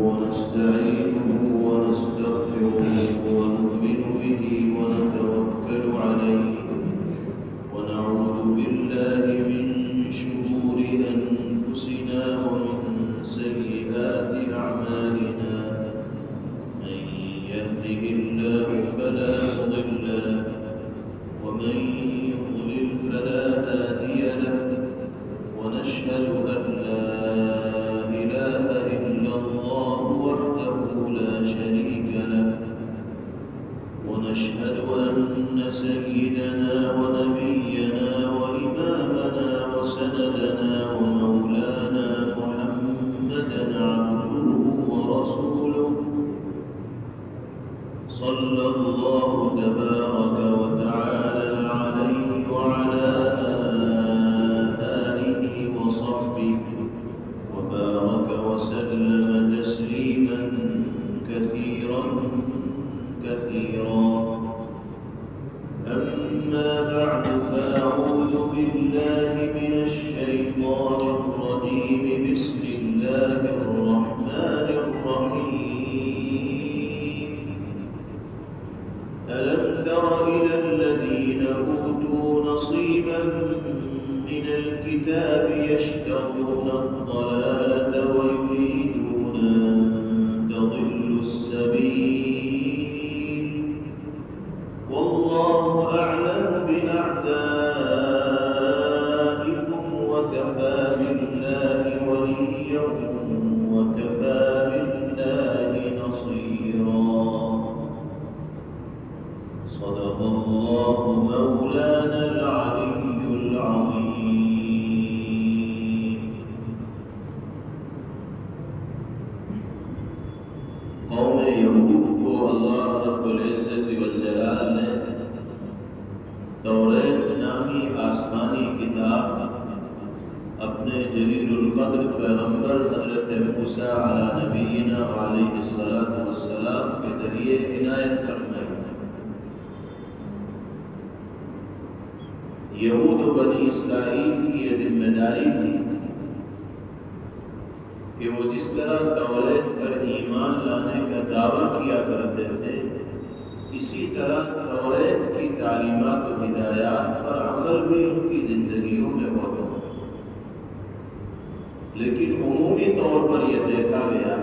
ونستعينه ونستغفره ونؤمن به ونتوكل عليه ونعوذ بالله من شرور أنفسنا ومن سيئات أعمالنا من يهده الله فلا مضل له ومن يضلل فلا هادي له ونشهد أن لا إله إلا الله وحده لا شريك له ونشهد أن سيدنا ونبينا وإمامنا وسندنا ومولانا محمدا عبده ورسوله صلى الله تبارك وتعالى عليه وعلى آله وصحبه وبارك وسلم تسليما كثيرا كثيرا. أما بعد فأعوذ بالله من الشيطان الرجيم. بسم الله الرحمن الرحيم. ألم تر إلى الذين أوتوا نصيبا من الكتاب يشترون الضلالة ويريدون أن تضلوا السبيل والله أعلم بأعدائكم وكفى بالله وليا وكفى بالله نصيرا. صدق الله مولانا العلي العظيم. قوم یہود کو اللہ رب العزت والجلال نے توریت نامی آسمانی کتاب اپنے جلیل القدر پیغمبر حضرت موسیٰ علی نبینا علیہ السلام کے ذریعے عنایت فرمائی. یہود و بنی اسرائیل کی یہ ذمہ داری تھی کہ وہ جس طرح توریت پر ایمان لانے کا دعویٰ کیا کرتے تھے اسی طرح توریت کی تعلیمات و ہدایات پر عمل بھی ان کی زندگیوں میں ہوتا. لیکن عمومی طور پر یہ دیکھا گیا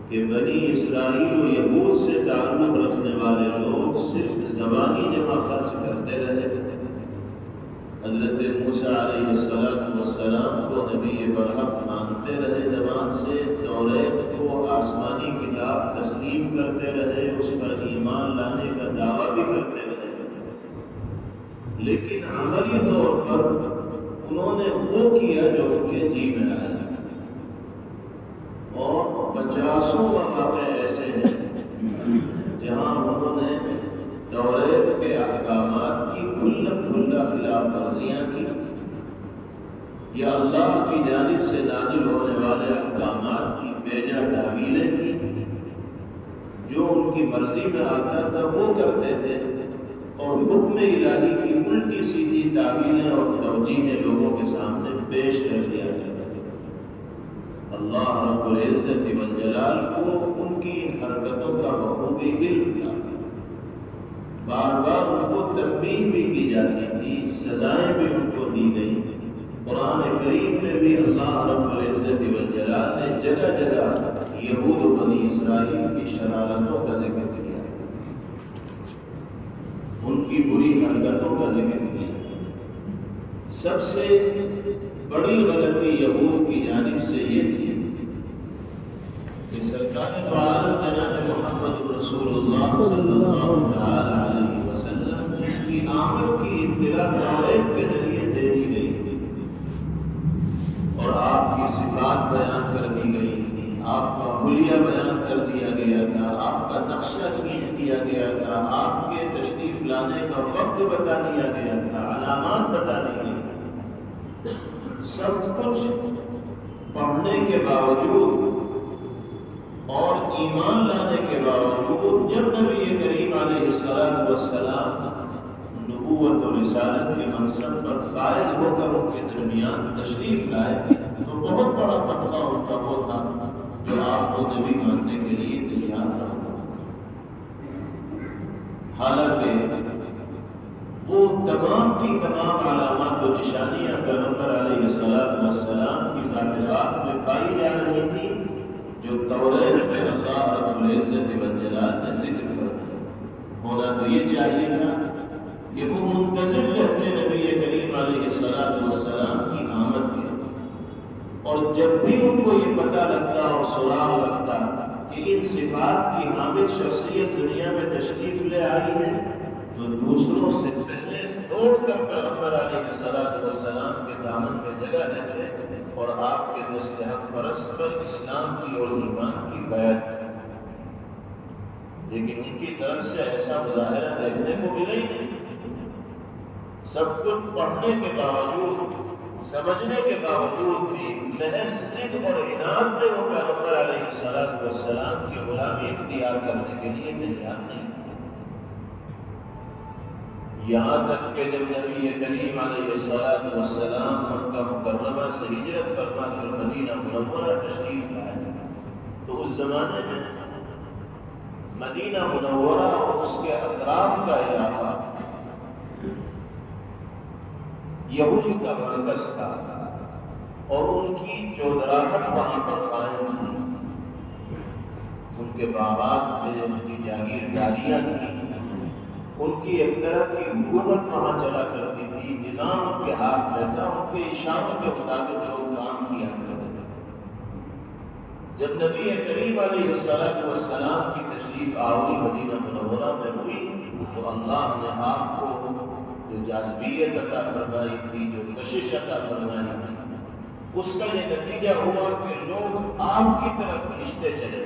کہ بنی اسرائیل و یہود سے تعلق رکھنے والے لوگ صرف زبانی جمع خرچ کرتے رہے. حضرت موسیٰ علیہ السلام کو نبی برحق مانتے رہے زبان سے، توریت کو آسمانی کتاب تسلیم کرتے رہے، اس پر ایمان لانے کا دعویٰ بھی کرتے رہے. لیکن عملی طور پر انہوں نے وہ کیا جو ان کے جی میں آیا. اور 50 مواقع ایسے ہیں جہاں انہوں نے توریت کے احکامات کی کھلا خلاف ورزیاں کی یا اللہ کی جانب سے نازل ہونے والے احکامات کی بیجا تعویلیں کی. جو ان کی مرضی میں آتا تھا وہ کرتے تھے اور حکم الہی کی الٹی سیدھی تعویلیں اور توجیہیں لوگوں کے سامنے پیش کر دیا کرتے تھے. اللہ رب العزت والجلال کو ان کی ان حرکتوں کا بخوبی علم تھا. بار بار ان کو تنبیہ بھی کی جاتی تھی، سزائیں بھی ان کو دی گئی. قرآن کریم میں بھی اللہ رب العزت والجلال نے جگہ جگہ یہود و بنی اسرائیل کی شرارتوں کا ذکر کیا، ان کی بری حرکتوں کا ذکر کیا. سب سے بڑی غلطی یہود کی جانب سے یہ تھی کہ سرکار دو عالم جناب محمد رسول اللہ صلی اللہ علیہ وسلم کی آمد کی اطلاع توریت کے ذریعے دے دی گئی اور آپ کی صفات بیان کر دی گئی تھی، آپ کا حلیہ بیان کر دیا گیا تھا، آپ کا نقشہ کھینچ دیا گیا تھا، آپ کے تشریف لانے کا وقت بتا دیا گیا تھا، علامات بتا دی گئی. سب کچھ پڑھنے کے باوجود اور ایمان لانے کے باوجود جب نبی کریم علیہ السلام نبوت و رسالت کے منصب پر فائز ہو کر ان کے درمیان تشریف لائے تو بہت بڑا طبقہ ان کا وہ تھا نبی ماننے کے لیے تیار نہ ہو۔ حالانکہ وہ تمام کی تمام علامات و نشانیاں پیغمبر علیہ السلام کی ذات میں پائی جا رہی تھی جو توریت میں اللہ رب العزت والجلال نے ذکر فرمایا۔ ہونا تو یہ چاہیے تھا کہ وہ منتظر رہتے نبی کریم علیہ السلام کی آمد کے، اور جب بھی ان کو یہ پتہ لگتا اور سراغ لگتا کہ ان صفات کی حامل شخصیت دنیا میں تشریف لے آئی ہے، تو دوسروں سے پہلے دوڑ کر پیغمبر علیہ السلام کے دامن میں جگہ لیتے اور آپ کے دست حق پرست پر اسلام کی اور ایمان کی بیعت۔ لیکن ان کی طرف سے ایسا مظاہرہ دیکھنے کو ملا ہی نہیں۔ سب کچھ پڑھنے کے باوجود، سمجھنے کے باوجود بھی محض ضد اور عناد میں وہ پیغمبر علیہ السلام کی غلامی اختیار کرنے کے لیے تیار نہیں۔ یہاں تک کہ جب نبی کریم علیہ السلام مکہ مکرمہ سے ہجرت فرما کر مدینہ منورہ تشریف لائے تو اس زمانے میں مدینہ منورہ اور اس کے اطراف کا علاقہ یہودی کا مرکز تھا اور ان کی چودراہٹ وہاں پر قائم تھی۔ ان کے باغات تھے، ان کی جاگیرداریاں تھیں، ان کی ایک طرح کی حکومت وہاں چلا کرتی تھی، نظام ان کے ہاتھ میں تھا، ان کے اشاروں کے مطابق لوگ کام کیا کرتے تھے۔ جب نبی کریم علیہ السلام کی تشریف آوری مدینہ منورہ میں ہوئی تو اللہ نے آپ کو جو جاذبیت عطا فرمائی تھی، جو کشش عطا فرمائی تھی، اس کا یہ نتیجہ ہوا کہ لوگ آپ کی طرف کھینچتے چلے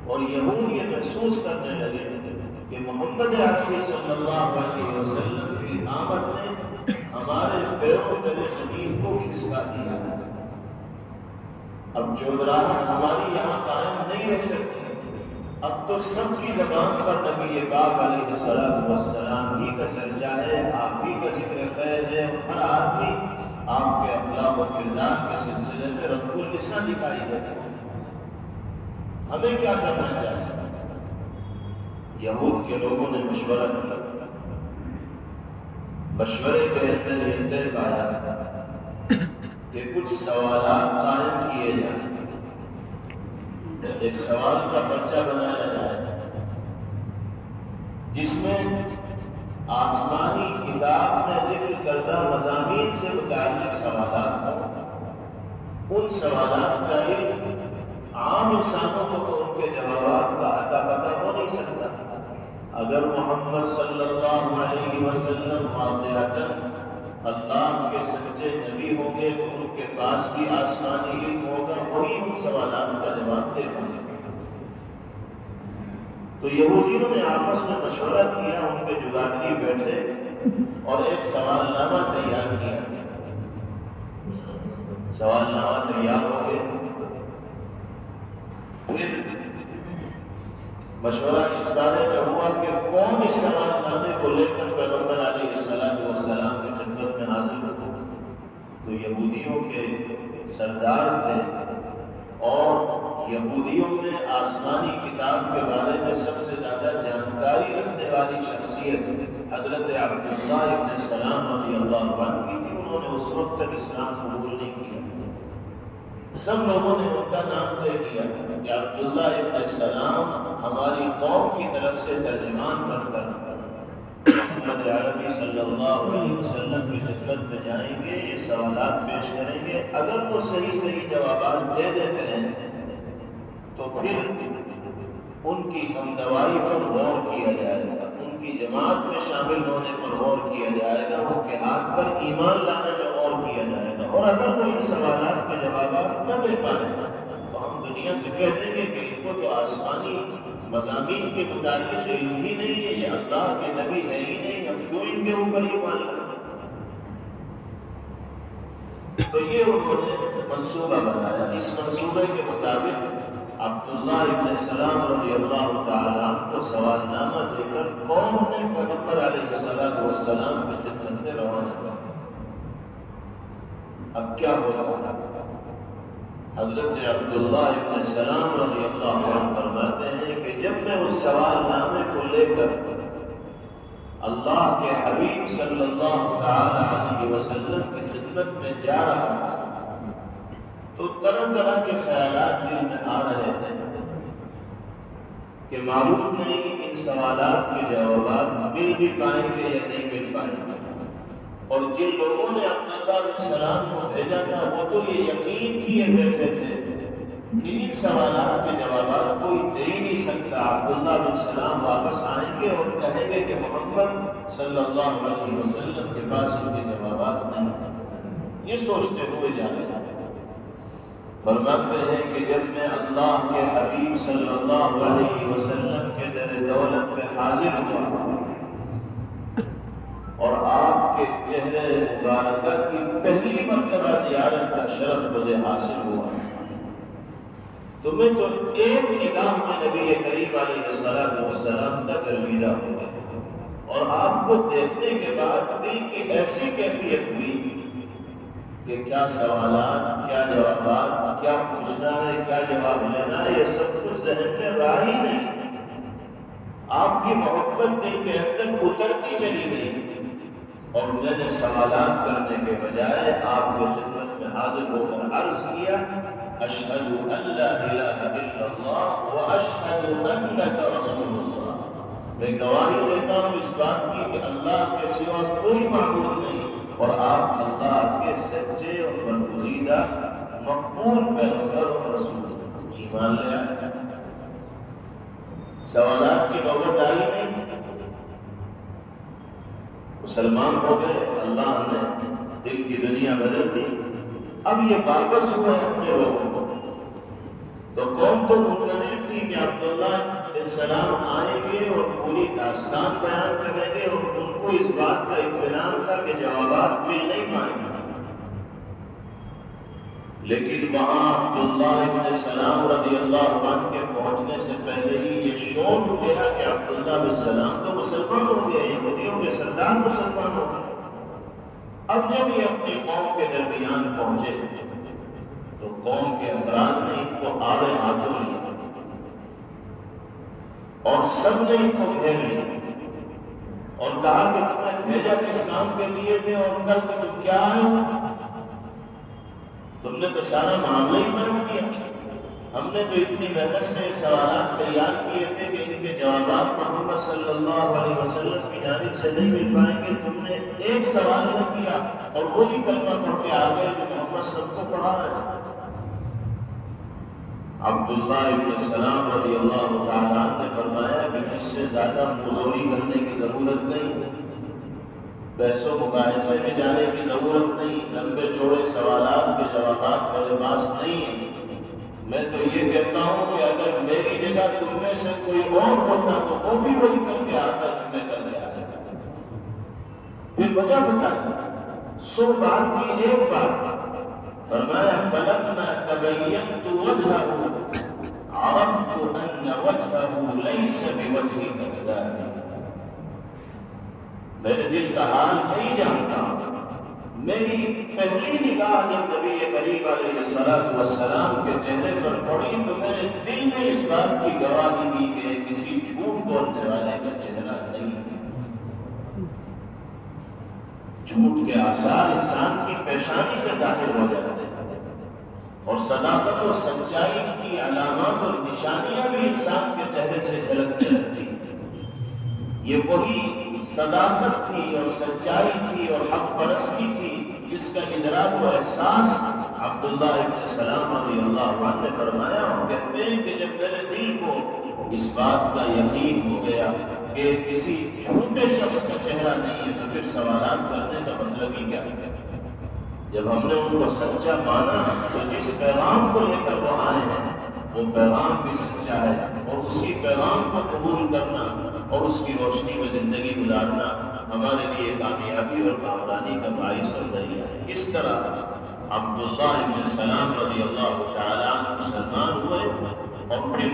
اور یہود یہ محسوس کرنے لگے کہ محمد عربی صلی اللہ علیہ وسلم کی آمد نے ہمارے پیروں تلے زمین کو کھسکا دیا۔ اب چودراہٹ ہماری یہاں قائم نہیں رہ سکتی۔ اب تو سب کی زبان پر نبی پاک علیہ السلام ہی کا چرچا ہے، آپ ہی کا ذکر خیر ہے، ہر آدمی آپ کے اخلاق و کردار کے سلسلے میں رب اللسان دکھائی دیتا ہے۔ ہمیں کیا کرنا چاہیے؟ یہود کے لوگوں نے مشورہ کیا، مشورے کے اندر یہ طے پایا کہ کچھ سوالات قائم کیے جائیں، ایک سوال کا پرچہ بنایا جائے جس میں آسمانی کتاب میں ذکر کردہ مضامین سے متعلق سوالات ہوں۔ ان سوالات کا علم عام انسانوں کو تو ان کے جوابات کا اتا پتہ ہو نہیں سکتا۔ اگر محمد صلی اللہ علیہ وسلم واقعتاً اللہ کے سچے نبی ہوں گے تو ان کے پاس بھی آسمانی علم ہوگا، وہی ان سوالات کا جواب دے پائیں گے۔ تو یہودیوں نے آپس میں مشورہ کیا، ان کے جگادری بیٹھے اور ایک سوال نامہ تیار کیا۔ سوال نامہ تیار ہو گئے، پھر مشورہ اس بارے میں ہوا کہ کون اس سوال نامے کو لے کر پیغمبر علیہ السلام کی خدمت میں حاضر ہو۔ تو یہودیوں کے سردار تھے اور یہودیوں میں آسمانی کتاب کے بارے میں سب سے زیادہ جانکاری رکھنے والی شخصیت حضرت عبداللہ ابن سلام رضی اللہ عنہ کی تھی۔ انہوں نے اس وقت تک اسلام قبول نہیں کیا۔ سب لوگوں نے ان کا نام طے کیا کہ عبداللہ ابن سلام ہماری قوم کی طرف سے ترجمان بن کر محمد عربی صلی اللہ علیہ وسلم کی خدمت میں جائیں گے، یہ سوالات پیش کریں گے۔ اگر وہ صحیح جوابات دے دیتے ہیں تو پھر ان کی ہمدوائی پر غور کیا جائے گا، ان کی جماعت میں شامل ہونے پر غور کیا جائے گا، ان کے ہاتھ پر ایمان لانے میں غور کیا جائے گا۔ اور اگر وہ ان سوالات کے جوابات نہ دے پائے تو ہم دنیا سے کہہ دیں گے کہ ان کو تو آسمانی مضامین کے متعلق علم ہی نہیں ہے، یہ اللہ کے نبی ہے ہی نہیں، ہم کیوں ان کے اوپر ایمان لائیں؟ تو یہ انہوں نے منصوبہ بنایا۔ اس منصوبے کے مطابق عبداللہ ابن سلام رضی اللہ تعالیٰ عنہ کو سوال نامہ دے کر قوم نے پیغمبر علیہ السلام کی خدمت میں روانہ کیا۔ اب کیا ہو رہا ہے؟ حضرت عبداللہ ابن سلام رضی اللہ عنہ فرماتے ہیں کہ جب میں اس سوال نامے کو لے کر اللہ کے حبیب صلی اللہ علیہ وسلم کی خدمت میں جا رہا تھا تو طرح طرح کے خیالات دل میں آ رہے تھے کہ معلوم نہیں ان سوالات کے جوابات مل بھی پائیں گے یا نہیں مل پائیں گے، اور جن لوگوں نے عبداللہ بن سلام کو بھیجا تھا وہ تو یہ یقین کیے بیٹھے تھے کہ ان سوالات کے جوابات کوئی دے ہی نہیں سکتا، عبداللہ بن سلام واپس آئیں گے اور کہیں گے کہ محمد صلی اللہ علیہ وسلم کے پاس ان کے جوابات نہیں ہیں، یہ سوچتے ہوئے جا رہے ہیں۔ فرماتے ہیں کہ جب میں اللہ کے حبیب صلی اللہ علیہ وسلم کے در دولت میں حاضر ہوا اور آپ کے چہرے مبارکہ کی پہلی مرتبہ زیارت کا شرف مجھے حاصل ہوا تو میں تو ایک نگاہ میں نبی کریم علیہ السلام کا گرویدہ ہو گیا، اور آپ کو دیکھنے کے بعد دل کی ایسی کیفیت ہوئی کہ کیا سوالات، کیا جوابات، کیا پوچھنا ہے، کیا جواب لینا ہے، یہ سب کچھ ذہن میں رہا ہی نہیں۔ آپ کی محبت دل کے اندر اترتی چلی گئی، اور میں نے سوالات کرنے کے بجائے آپ کی خدمت میں حاضر ہو کر عرض کیا، اشہد ان لا الہ الا اللہ واشہد انک رسول اللہ، میں گواہی دیتا ہوں اس بات کی کہ اللہ کے سوا کوئی معبود نہیں، اور آپ اللہ کے سچے اور برگزیدہ مقبول پیغمبر اور رسول ایمان لے آئے۔ سوالات کی نوبت آئی نہیں، مسلمان ہو گئے، اللہ نے دل کی دنیا بدل دی۔ اب یہ واپس ہوئے اپنے لوگوں کو، تو قوم تو منتظر تھی کہ عبداللہ بن سلام آئیں گے اور پوری داستان بیان کریں گے، اور ان کو اس بات کا اطمینان تھا کہ جوابات مل نہیں پائیں گے، لیکن وہاں عبداللہ بن سلام رضی اللہ عنہ کے پہنچنے سے پہلے ہی یہ شور اٹھا کہ عبداللہ بن سلام تو مسلمان ہو گئے، یہودیوں کے سردار مسلمان ہو گئے۔ اب جب یہ اپنی قوم کے درمیان پہنچے تو قوم کے افراد نے ان کو آڑے ہاتھوں لیا اور سب نے ان کو گھیر لیا اور کہا کہ تمہیں بھیجا کس کام کے لیے تھے اور کل تم کیا آئے، تم نے تو سارا معاملہ ہی بنا دیا، ہم نے تو اتنی محنت سے سوالات تیار کیے تھے کہ ان کے جوابات محمد صلی اللہ علیہ وسلم کی جانب سے نہیں مل پائیں گے، تم نے ایک سوال نہ کیا اور وہی کلمہ پڑھ کے آ گئے جو محمد سب کو پڑھا رہے ہیں۔ عبداللہ ابن سلام رضی اللہ تعالیٰ نے فرمایا کہ اس سے زیادہ مزوری کرنے کی ضرورت نہیں، بحث و مباحثے میں جانے کی ضرورت نہیں، لمبے چوڑے سوالات کے جوابات میرے پاس نہیں ہیں۔ میں تو یہ کہتا ہوں کہ اگر میری جگہ تم میں سے کوئی اور ہوتا تو وہ بھی وہی کر کے آتا جو میں کر کے آیا، پھر وجہ بتا 100 بات کی ایک بات۔ فرمایا فلما تبینت وجهه عرفت ان وجهه ليس بوجه كذاب، میرے دل کا حال نہیں جانتا، میری پہلی نگاہ جب نبی کریم علیہ السلام کے چہرے پر پڑی تو میرے دل نے اس بات کی گواہی دی کہ کسی جھوٹ بولنے والے کا چہرہ نہیں ہے۔ جھوٹ کے آثار انسان کی پیشانی سے ظاہر ہو جاتے ہیں، اور صداقت اور سچائی کی علامات اور نشانیاں بھی انسان کے چہرے سے جھلکنے لگتی ہیں۔ یہ وہی صداقت تھی اور سچائی تھی اور حق پرستی تھی جس کا ادراک و احساس عبداللہ ابن سلام رضی اللہ عنہ نے فرمایا، اور کہتے ہیں کہ جب میرے دل کو اس بات کا یقین ہو گیا کہ کسی جھوٹے شخص کا چہرہ نہیں ہے تو پھر سوالات کرنے کا مطلب ہی کیا ہے۔ جب ہم نے ان کو سچا مانا تو جس پیغام کو لے کر وہ آئے ہیں وہ پیغام بھی سچا ہے، اور اسی پیغام کو قبول کرنا اور اس کی روشنی میں زندگی گزارنا ہمارے لیے کامیابی اور کامرانی کا باعث اور ذریعہ ہے۔ اس طرح عبداللہ ابن سلام رضی اللہ تعالیٰ مسلمان ہوئے، اور پھر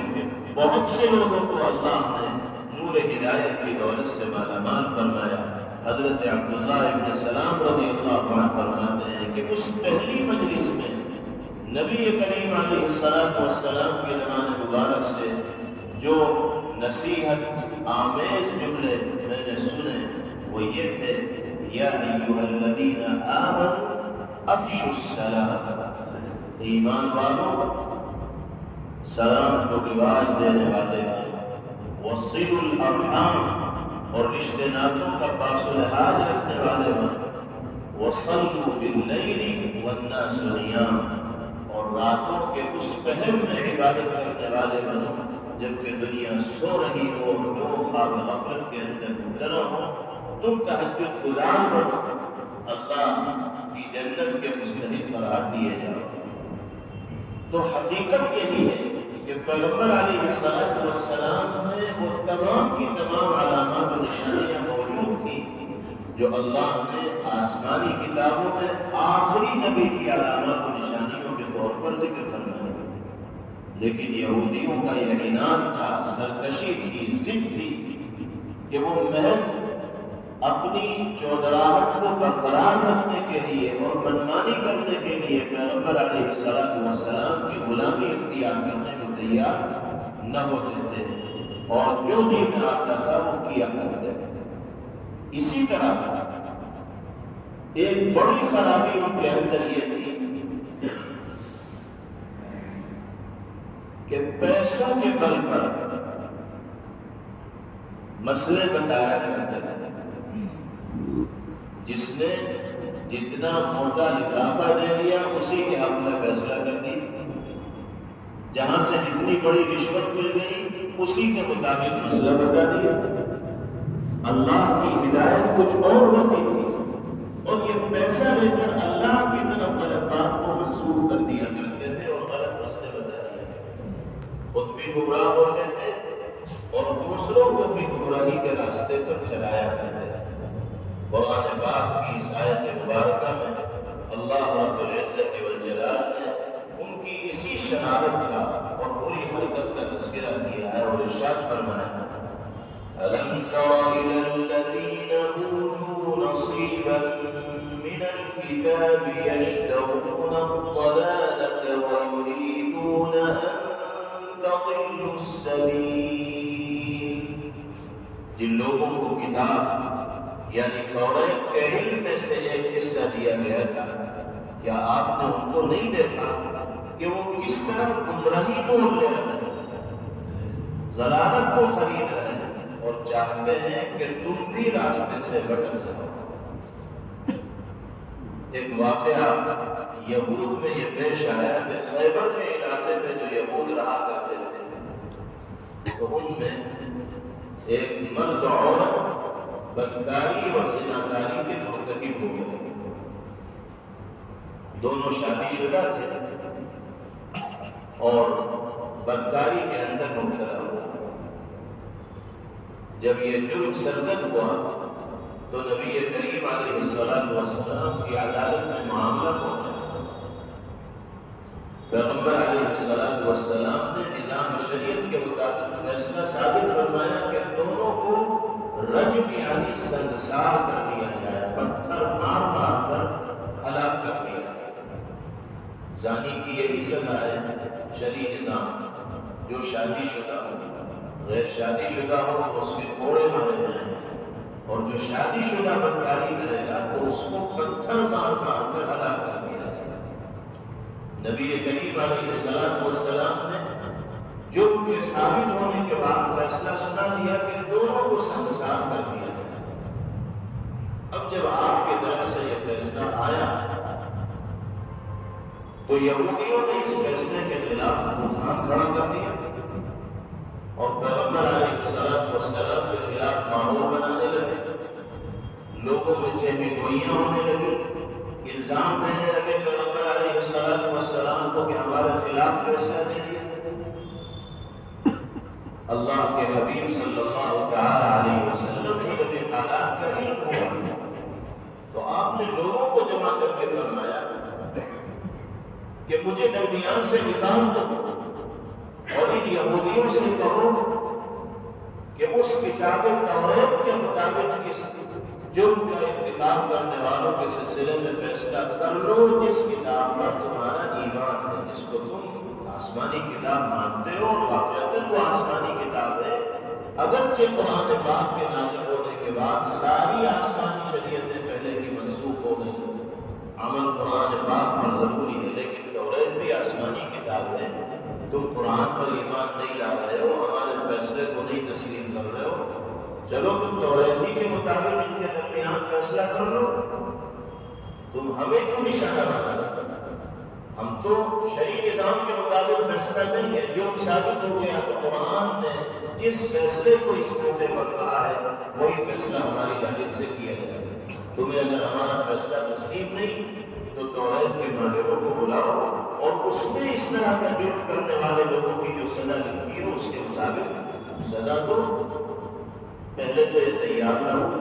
بہت سے لوگوں کو اللہ نے نور ہدایت کی دولت سے مالا مال فرمایا۔ حضرت عبداللہ ابن سلام رضی اللہ عنہ فرماتے ہیں کہ اس پہلی مجلس میں نبی کریم علیہ السلام کے زمانے مبارک سے جو نصیحت آمیز جملے میں نے سنے وہ یہ تھے، یا ایھا الذین آمنوا افشوا السلام، ایمان والوں سلام کو رواج دینے والے ہیں، وصلوا الارحام، اور رشتے ناتوں کا پاس و لحاظ رکھنے والے ہیں، وصلوا باللیل والناس نیام، اور راتوں کے اس پہر میں عبادت کرنے والے بنو جبکہ دنیا سو رہی ہو، لوگ خواب غفلت کے اندر مبتلا ہو، تم تہجد گزار بنو، اللہ کی جنت کے مستحق قرار دیے جاؤ۔ تو حقیقت یہی ہے کہ پیغمبر علیہ السلام میں وہ تمام کی تمام علامات و نشانیاں موجود تھیں جو اللہ نے آسمانی کتابوں میں آخری نبی کی علامات و نشانیوں کے طور پر ذکر فرمایا، لیکن یہودیوں کا یہ عناد تھا، سرکشی تھی، ضد تھی کہ وہ محض اپنی چودراہٹ کو برقرار رکھنے کے لیے اور منمانی کرنے کے لیے پیغمبر علیہ السلام کی غلامی اختیار کرنے کو تیار نہ ہوتے تھے، اور جو جی میں آتا تھا وہ کیا کرتے تھے۔ اسی طرح ایک بڑی خرابی ان کے اندر یہ تھی کہ پیسوں کے بل پر مسئلے بتایا کرتے تھے، جس نے جتنا موٹا لفافہ دے لیا اسی کے حق میں فیصلہ کر دی، جہاں سے جتنی بڑی رشوت مل گئی اسی کے مطابق مسئلہ بتا دیا۔ اللہ کی ہدایت کچھ اور ہوتی تھی، اور یہ پیسہ لے کر اللہ کی طرف غلط بات کو منسوخ کر دیا کرتے تھے اور غلط مسئلے بتا دیا، خود بھی گمراہ ہوتے تھے اور دوسروں کو بھی گمراہی کے راستے پر چلایا کرتے تھے۔ قرآن پاک کی اس آیت مبارکہ میں اللہ رب العزت والجلال نے ان کی اسی شرارت کا اور بری حرکت کا تذکرہ کیا ہے اور ارشاد فرمایا، أَلَمْ تَرَ إِلَى الَّذِينَ أُوتُوا نَصِيبًا مِنَ الْكِتَابِ يَشْتَرُونَ الضَّلَالَةَ وَيُرِيدُونَ أَن تَضِلُّوا السَّبِيلَ، جن لوگوں کو کتاب یعنی توریت کے علم میں سے ایک حصہ دیا گیا تھا، کیا آپ نے ان کو نہیں دیکھا کہ وہ کس طرح گمراہی کو لے رہے ہیں، ضلالت کو خرید رہے ہیں اور چاہتے ہیں کہ تم بھی راستے سے بھٹک جاؤ۔ ایک واقعہ یہود میں یہ پیش آیا کہ خیبر کے علاقے میں جو یہود رہا کرتے تھے تو ان میں ایک مرد عورت بدکاری اور زناکاری کے مرتکب ہو گئے، دونوں شادی شدہ تھے اور بدکاری کے اندر مبتلا ہوا۔ جب یہ جرم سرزد ہوا تو نبی کریم علیہ السلام کی عدالت میں معاملہ پہنچا۔ پیغمبر علیہ السلام نے نظام شریعت کے مطابق فیصلہ صادر فرمایا کہ دونوں کو رجم یعنی سنسار کر دیا جائے، پتھر مار مار کر ہلاک کر دیا جائے۔ زانی کی یہی سزا ہے شرعی نظام، جو شادی شدہ ہو، غیر شادی شدہ ہو تو اس کے کوڑے مارے جائیں، اور جو شادی شدہ بدکاری کرے گا تو اس کو پتھر مار مار کر ہلاک کر دیا جائے۔ نبی کریم علیہ السلام نے جرم کے ثابت ہونے کے بعد فیصلہ سنا دیا کہ دونوں کو سنسار کر دیا گیا۔ اب جب آپ کی طرف سے یہ فیصلہ آیا تو یہودیوں نے اس فیصلے کے خلاف طوفان کھڑا کر دیا اور پیغمبر علیہ السلام کے خلاف ماحول بنانے لگے، لوگوں میں چہمی گوئیاں ہونے لگی، الزام دینے لگے پیغمبر علیہ السلام کو کہ ہمارے خلاف فیصلہ دے دیا۔ اللہ کے حبیب صلی اللہ تعالی علیہ وسلم کی جب یہ حالات کا علم ہوا تو آپ نے لوگوں کو جمع کر کے فرمایا کہ مجھے درمیان سے نکال دو اور ان یہودیوں سے کہو کہ اس کتاب توریت کے مطابق اس جرم کا ارتکاب کرنے والوں کے سلسلے میں فیصلہ کر لو جس کتاب پر تمہارا ایمان ہے، جس کو تم آسمانی کتاب مانتے ہو، اور واقعتاً وہ آسمانی کتاب ہے، اگرچہ قرآن پاک کے نازل ہونے کے بعد ساری آسمانی شریعتیں پہلے کی منسوخ ہو گئی، عمل قرآن پاک پر ضروری ہے، لیکن توریت بھی آسمانی کتاب ہے، تم قرآن پر ایمان نہیں لا رہے ہو، ہمارے فیصلے کو نہیں تسلیم کر رہے ہو، چلو تم توریتی کے مطابق ان کے درمیان فیصلہ کر لو، تم ہمیں کیوں نشانہ بنا رہے؟ ہم تو شرعی نظام کے مطابق فیصلہ نہیں ہے، جو ثابت ہو گیا تو قرآن نے جس فیصلے کو اس موقع پر کہا ہے وہی فیصلہ ہماری جانب سے کیا جائے گا۔ تمہیں اگر ہمارا فیصلہ تسلیم نہیں تو توریت کے ماہروں کو بلاؤ اور اس میں اس طرح کا جرم کرنے والے لوگوں کی جو سزا لکھی ہے اس کے مطابق سزا دو۔ پہلے تو یہ تیار نہ ہو،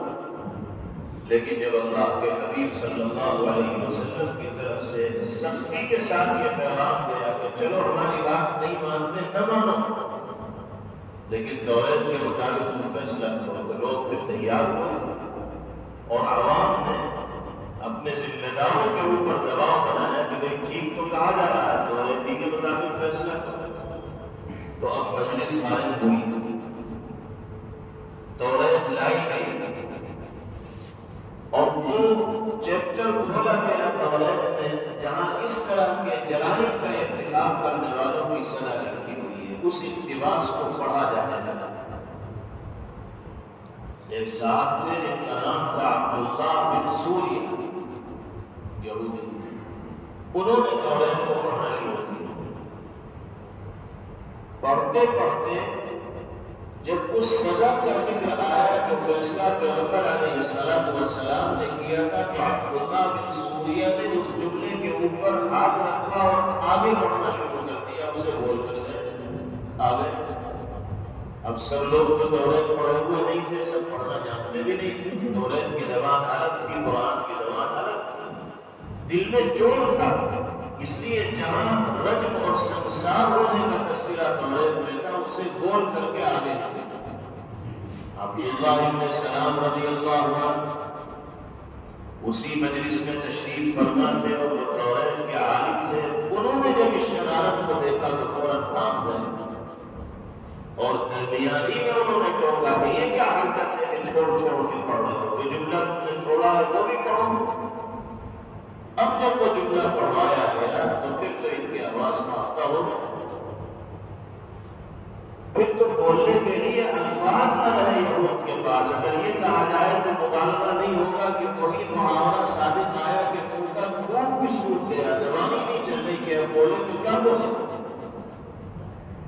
لیکن جب اللہ کے حبیب صلی اللہ علیہ وسلم کی طرف سے سختی کے ساتھ یہ پیغام گیا کہ چلو ہماری بات نہیں مانتے نہ مانو، لیکن توریت کے مطابق تم فیصلہ کرو، تو لوگ پھر تیار ہوئے اور عوام نے اپنے ذمہ داروں کے اوپر دباؤ بنایا کہ بھائی ٹھیک تو کہا جا رہا ہے توریتی کے مطابق فیصلہ کرو، تو اب مجلس قائم ہوئی، توریت لائی گئی اور وہ چیپٹر کھولا گیا توریت میں جہاں اس طرح کے جرائم کا ارتکاب کرنے والوں کی سزا لکھی ہوئی ہے، اس اقتباس کو پڑھا جانے لگا۔ ایک صاحب تھے جن کا نام تھا عبداللہ بن سوریہ، یہودی، انہوں نے توریت کو پڑھنا شروع کیا۔ پڑھتے پڑھتے جب اس سزا کا ذکر آیا جو فیصلہ پیغمبر علیہ السلام نے کیا تھا کہ عبداللہ بن سوریہ نے اس جملے کے اوپر ہاتھ رکھا اور آگے بڑھنا شروع کر دیا، اسے بول کر گئے آگے۔ اب سب لوگ تو توریت پڑھے ہوئے نہیں تھے، سب پڑھنا جانتے بھی نہیں تھے، توریت کی زبان الگ تھی، قرآن کی زبان الگ تھی، دل میں چوٹ تھا، اس لیے جہاں رجم اور سنسار ہونے کا تذکرہ توریت میں تھا اسے گول کر کے آگے عبداللہ بن سلام رضی اللہ عنہ اسی مجلس میں تشریف فرما تھے اور وہ توریت کے عالم تھے، انہوں نے جب اس شرارت کو دیکھا تو فوراً تھام گئے اور درمیانی میں انہوں نے کہا کہ یہ کیا حرکت ہے کہ چھوڑ کے پڑھ رہے ہو، جو جملہ تم نے چھوڑا ہے وہ بھی پڑھو۔ اب جب وہ جملہ پڑھوایا گیا تو پھر تو ان کی آواز مافتہ ہو گئی، پھر تو بولنے کے لیے الفاظ نہ رہے ان کے پاس۔ اگر یہ کہا جائے تو مبالغہ نہیں ہوگا کہ کوئی محاورہ ثابت آیا کہ ان کا خوب بھی سوکھ گیا، زبان ہی نہیں چل رہی کہ اب بولے تو کیا بولے۔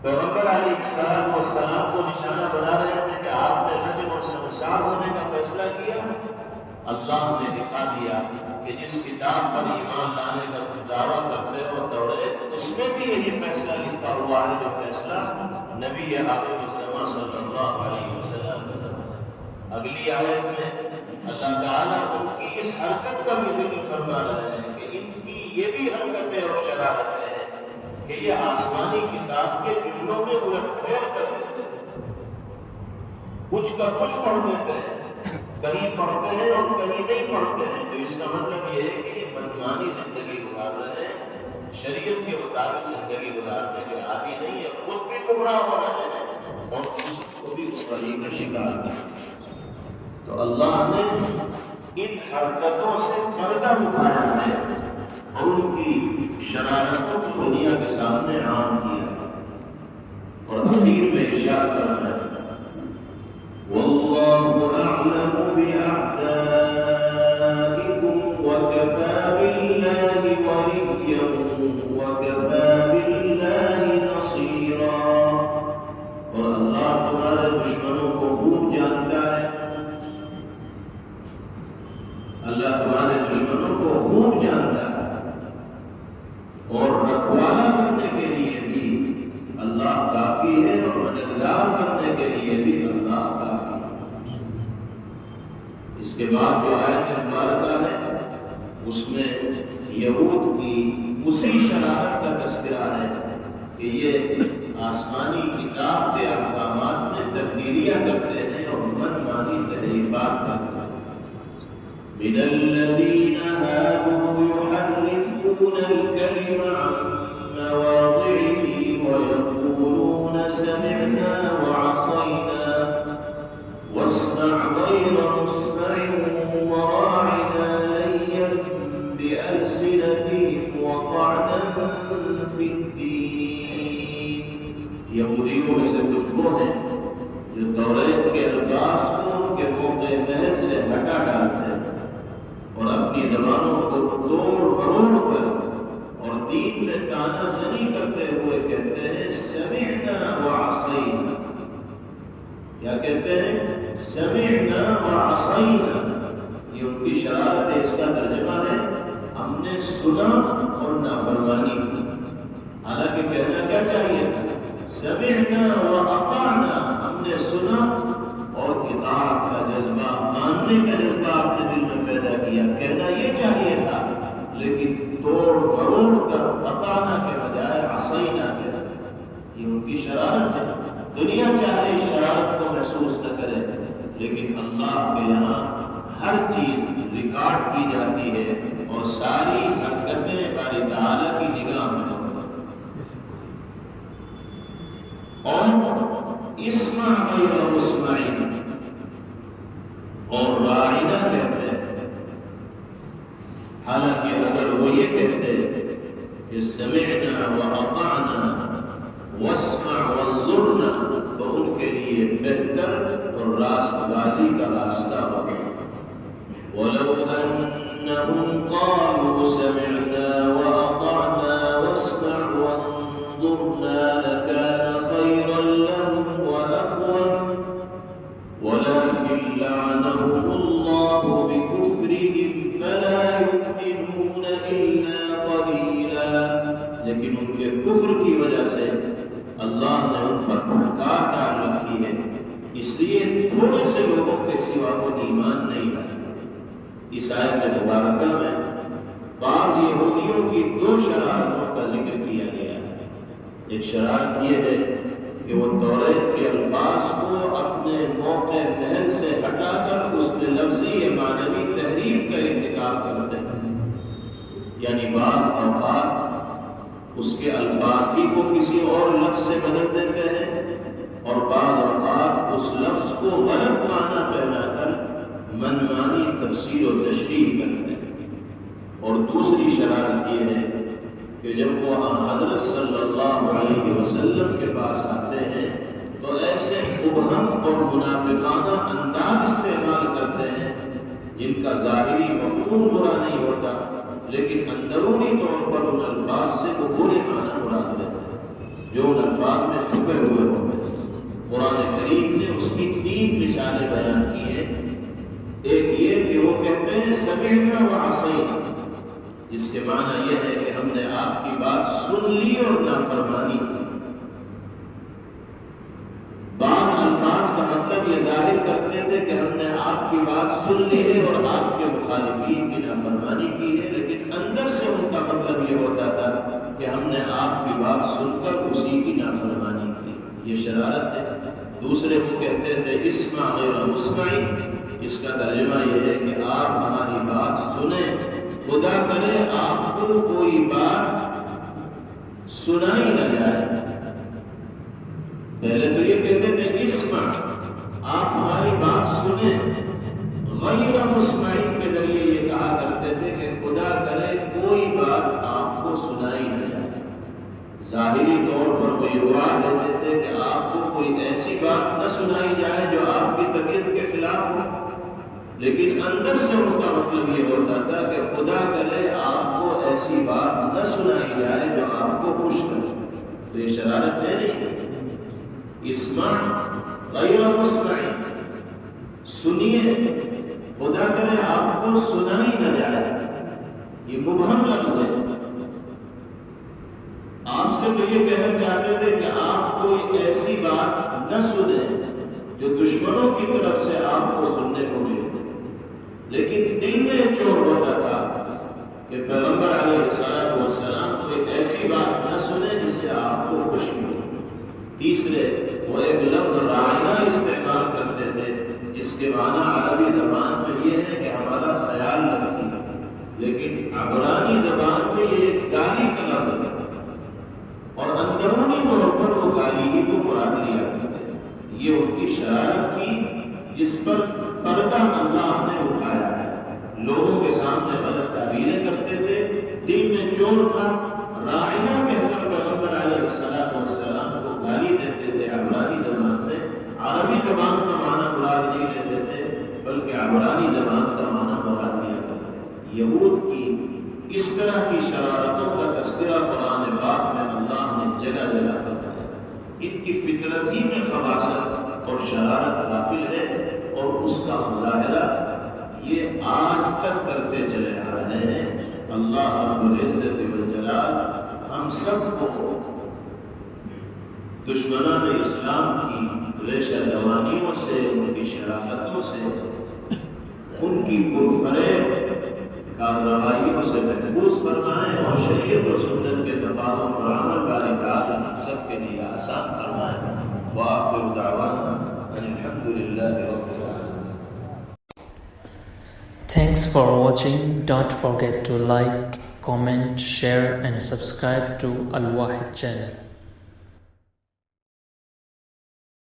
پیغمبر علیہ السلام کو نشانہ بنا رہے تھے کہ آپ نے رجم اور سنسار ہونے کا فیصلہ کیا، اللہ نے دکھا دیا کہ جس کتاب پر ایمان لانے کا تم دعویٰ کرتے ہو توریت، اس میں بھی یہی فیصلہ لکھا ہوا ہے جو فیصلہ نبی آخر الزماں صلی اللہ علیہ وسلم۔ اگلی آیت میں اللہ تعالیٰ ان کی اس حرکت کا بھی ذکر فرما رہے ہیں کہ ان کی یہ بھی حرکتیں اور شرارتیں ہیں کہ یہ آسمانی کتاب کے جملوں میں الٹ پھیر کر دیتے ہیں، کچھ کا کچھ پڑھ دیتے ہیں، کہیں پڑھتے ہیں اور کہیں نہیں پڑھتے ہیں، تو اس کا مطلب یہ ہے کہ یہ منمانی زندگی گزار رہے ہیں، شریعت کے مطابق زندگی گزارنے کے عادی نہیں ہے، خود بھی گمراہ ہو رہے ہیں اور اس کو بھی گمراہی کا شکار ہے۔ تو اللہ نے ان حرکتوں سے پردہ اٹھایا ہے اور ان کی شرارتوں کو دنیا کے سامنے عام کیا اور اخیر میں ارشاد فرمایا واللہ اعلم باعدائکم وکفی باللہ ولیا وکفی باللہ نصیرا، اور اللہ تمہارے دشمنوں کو خوب جانتا ہے، اللہ تمہارے دشمنوں کو خوب جانتا ہے اور رکھوالا کرنے کے لیے بھی اللہ کافی ہے اور مددگار کرنے کے لیے بھی اللہ کافی ہے۔ اس کے بعد جو آیت مبارکہ ہے اس میں یہود کی اسی شرارت کا تذکرہ ہے کہ یہ آسمانی کتاب کے احکامات میں تبدیلیاں کرتے ہیں اور من مانی تحریفات کرتے ہیں۔ من الذين هادوا يحرفون الكلم عن مواضعه ويقولون سمعنا وعصينا واسمع غير مسمع وراعنا ليا بألسنتهم وطعنا في الدين. یہودیوں میں سے کچھ وہ ہیں جو توریت کے الفاظ کو ان کے موقع محل سے ہٹا ڈالتے ہیں اور اپنی زبانوں کو توڑ مروڑ کر اور دین میں تانا زنی کرتے ہوئے کہتے ہیں سمعنا وعصینا. کیا کہتے ہیں؟ سمعنا وعصینا. یہ ان کی شرارت ہے. اس کا ترجمہ ہے ہم نے سنا اور نافرمانی کی. حالانکہ کہنا کیا چاہیے تھا؟ سمعنا واطعنا. ہم نے سنا اور اطاعت کا جذبہ، ماننے کا جذبہ اپنے دل میں پیدا کیا. کہنا یہ چاہیے تھا، لیکن توڑ مروڑ کر اطعنا کے بجائے عصینا کہا. یہ ان کی شرارت ہے. دنیا چاہے اس شرارت کو محسوس نہ کرے، لیکن اللہ کے یہاں ہر چیز ریکارڈ کی جاتی ہے اور ساری حرکتیں باری تعالیٰ کی نگاہ میں ہوتی ہیں. اور اسمع غیر مسمع اور راعنا کہتے ہیں. حالانکہ اگر وہ یہ کہتے کہ سمعنا واطعنا واسمع وانظرنا تو ان کے لیے بہتر اور راست بازی کا راستہ ہوگا. وَلَوْ أَنَّهُمْ قَالُوا سَمِعْنَا وَأَطَعْنَا وَاسْمَعْ وَانظُرْنَا لَكَانَ خَيْرًا لَهُمْ وَأَقْوَمَ وَلَكِنْ لَعَنَهُمُ اللَّهُ بِكُفْرِهِمْ فَلَا يُؤْمِنُونَ إِلَّا قَلِيلًا. لیکن ان کے کفر کی وجہ سے اللہ نے ان پر پھٹکار ڈال رکھی ہے، اس لیے تھوڑے سے لوگوں کے سوا وہ ایمان نہیں لائے. اس آیت مبارکہ میں بعض یہودیوں کی دو شرارتوں کا ذکر کیا گیا ہے. ایک شرارت یہ ہے کہ وہ توریت کے الفاظ کو اپنے موقع محل سے ہٹا کر اس میں لفظی یا معنوی تحریف کا ارتکاب کرتے ہیں. یعنی بعض اوقات اس کے الفاظ ہی کو کسی اور لفظ سے بدل دیتے ہیں اور بعض اوقات اس لفظ کو غلط معنی پہنا کر منمانی تفسیر و تشریح کرتے ہیں. اور دوسری شرارت یہ ہے کہ جب وہ حضرت صلی اللہ علیہ وسلم کے پاس آتے ہیں تو ایسے مبہم اور منافقانہ انداز استعمال کرتے ہیں جن کا ظاہری مفہوم برا نہیں ہوتا، لیکن اندرونی طور پر ان الفاظ سے وہ برے معنی مراد لیتے ہیں جو ان الفاظ میں چھپے ہوئے ہوتے ہیں. قرآن کریم نے اس کی 3 مثالیں بیان کی ہیں. ایک یہ کہ وہ کہتے ہیں سمعنا وعصینا، جس کے معنی یہ ہے کہ ہم نے آپ کی بات سن لی اور نافرمانی کی. بعض الفاظ کا مطلب یہ ظاہر کرتے تھے کہ ہم نے آپ کی بات سن لی ہے اور آپ کے مخالفین کی نافرمانی کی ہے، لیکن اندر سے اس کا مطلب یہ ہوتا تھا کہ ہم نے آپ کی بات سن کر اسی کی نافرمانی کی. یہ شرارت ہے. دوسرے کو کہتے تھے اسمع غیر مسمع. اس کا ترجمہ یہ ہے کہ آپ ہماری بات سنیں، خدا کرے آپ کو کوئی بات سنائی نہ جائے. پہلے تو یہ کہتے تھے اسمع، آپ ہماری بات سنیں. غیر مسمع کے ذریعے یہ کہا کرتے تھے کہ خدا کرے کوئی بات آپ کو سنائی نہ جائے. ظاہری طور پر وہ یہ وعدہ دیتے تھے کہ آپ کو کوئی ایسی بات نہ سنائی جائے جو آپ کی طبیعت کے خلاف ہو، لیکن اندر سے اس کا مطلب یہ ہوتا تھا کہ خدا کرے آپ کو ایسی بات نہ سنائی جائے جو آپ کو خوش کرے. تو یہ شرارت ہے نہیں. اسمع غیر مسمع، سنیے، خدا کرے آپ کو سنائی نہ جائے. یہ مبہم لفظ ہے. آپ سے تو یہ کہنا چاہتے تھے کہ آپ کوئی ایسی بات نہ سنیں جو دشمنوں کی طرف سے آپ کو سننے کو ملے، لیکن دل میں چور ہوتا تھا کہ پیغمبر علیہ السلام کوئی ایسی بات نہ سنے جس سے آپ کو خوشی ہو. تیسرے وہ ایک لفظ راعنا استعمال کرتے تھے جس اس کے معنی عربی زبان میں یہ ہے کہ ہمارا خیال رکھیے، لیکن عبرانی زبان میں یہ ایک گالی کا لفظ ہے اور اندرونی طور پر وہ گالی ہی کو مراد لیا کرتے ہیں۔ یہ ان کی شرارت تھی جس پر پردہ اللہ نے اٹھایا ہے۔ لوگوں کے سامنے غلط تعبیریں کرتے تھے، دل میں چور تھا، راعیہ کہہ کر پیغمبر علیہ السلام کو گالی دیتے تھے عبرانی زبان میں۔ عربی زبان کا معنی مراد نہیں لیتے تھے، بلکہ عبرانی زبان کا معنی مراد لیا کرتے تھے۔ یہود کی اس طرح کی شرارتوں کا تذکرہ قرآن پاک میں اللہ نے جگہ جگہ فرمایا۔ ان کی فطرت ہی میں خباثت اور شرارت داخل ہے، اور اس کا مظاہرہ یہ آج تک کرتے چلے آ رہے ہیں۔ اللہ رب العزت والجلال ہم سب کو دشمنان اسلام کی ریشہ دوانیوں سے، ان کی شرافتوں سے، ان کی پرفریب کارروائیوں سے محفوظ فرمائیں، اور شریعت و سنت کے تقاضوں پر عمل کا رکاز ہم سب کے لیے آسان فرمائیں۔ وآخر دعوانا ان الحمد للہ رب العالمین۔ Thanks for watching. Don't forget to like, comment, share and subscribe to Al Wahid channel.